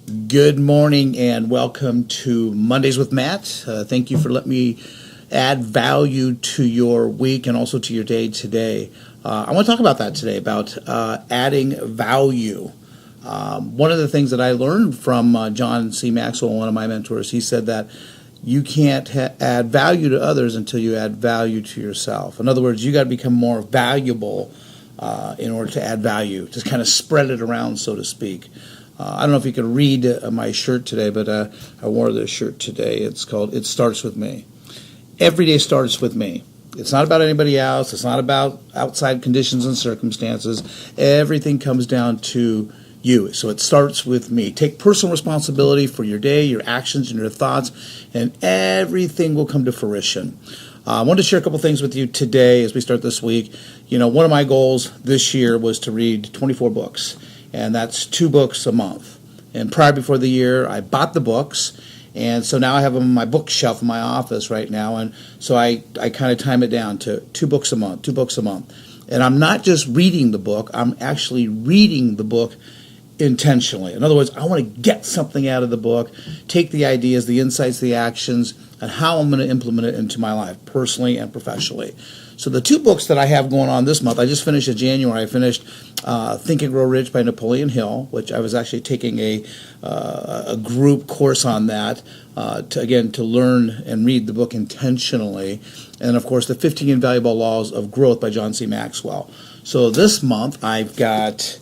Good morning and welcome to Mondays with Matt. Thank you for letting me add value to your week and also to your day today. I want to talk about that today, about adding value. One of the things that I learned from John C. Maxwell, one of my mentors, he said that you can't add value to others until you add value to yourself. In other words, you got to become more valuable in order to add value, just kind of spread it around, so to speak. I don't know if you can read my shirt today, but I wore this shirt today. It's called It Starts With Me. Every day starts with me. It's not about anybody else. It's not about outside conditions and circumstances. Everything comes down to you. So it starts with me. Take personal responsibility for your day, your actions, and your thoughts, and everything will come to fruition. I wanted to share a couple things with you today as we start this week. One of my goals this year was to read 24 books. And that's 2 books a month. And before the year, I bought the books, and so now I have them on my bookshelf in my office right now, and so I kind of time it down to 2 books a month. And I'm not just reading the book, I'm actually reading the book intentionally. In other words, I want to get something out of the book, take the ideas, the insights, the actions, and how I'm going to implement it into my life, personally and professionally. So the 2 books that I have going on this month, I just finished in January. I finished Think and Grow Rich by Napoleon Hill, which I was actually taking a group course on that, to learn and read the book intentionally. And, of course, the 15 Invaluable Laws of Growth by John C. Maxwell. So this month I've got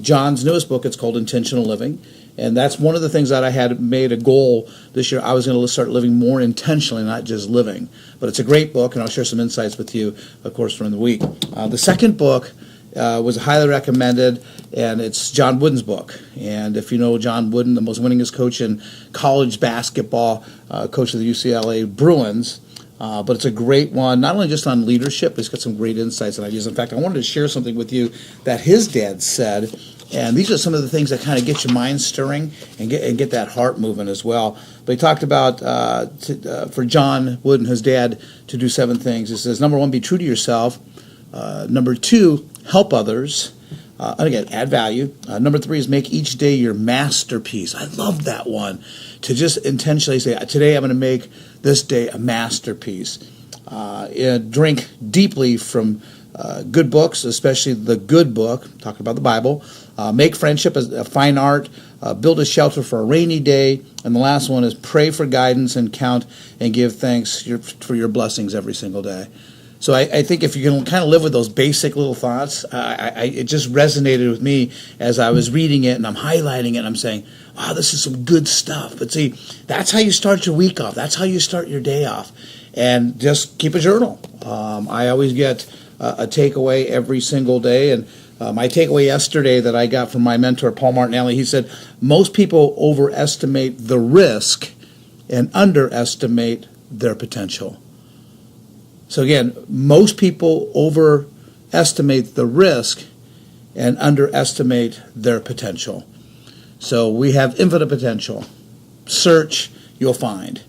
John's newest book. It's called Intentional Living. And that's one of the things that I had made a goal this year. I was going to start living more intentionally, not just living. But it's a great book, and I'll share some insights with you, of course, during the week. The second book was highly recommended, and it's John Wooden's book. And if you know John Wooden, the most winningest coach in college basketball, coach of the UCLA Bruins, but it's a great one, not only just on leadership, but it's got some great insights and ideas. In fact, I wanted to share something with you that his dad said. And these are some of the things that kind of get your mind stirring and get that heart moving as well. But he talked about, for John Wooden, his dad, to do 7 things. He says, number 1, be true to yourself. Number 2, help others. And again, add value. Number 3 is make each day your masterpiece. I love that one. To just intentionally say, today I'm going to make this day a masterpiece. Drink deeply from good books, especially the good book, talking about the Bible. Make friendship a fine art. Build a shelter for a rainy day. And the last one is pray for guidance and count and give thanks for your blessings every single day. So I think if you can kind of live with those basic little thoughts, it just resonated with me as I was reading it and I'm highlighting it and I'm saying, wow, this is some good stuff. But see, that's how you start your week off. That's how you start your day off. And just keep a journal. I always get a takeaway every single day. And my takeaway yesterday that I got from my mentor, Paul Martinelli, he said, most people overestimate the risk and underestimate their potential. So again, most people overestimate the risk and underestimate their potential. So we have infinite potential. Search, you'll find.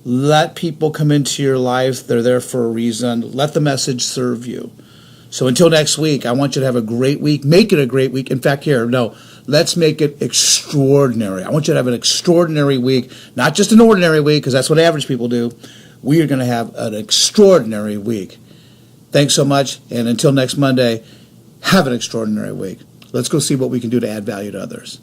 Let people come into your life. They're there for a reason. Let the message serve you. So until next week, I want you to have a great week. Make it a great week. In fact, let's make it extraordinary. I want you to have an extraordinary week, not just an ordinary week, because that's what average people do. We are going to have an extraordinary week. Thanks so much, and until next Monday, have an extraordinary week. Let's go see what we can do to add value to others.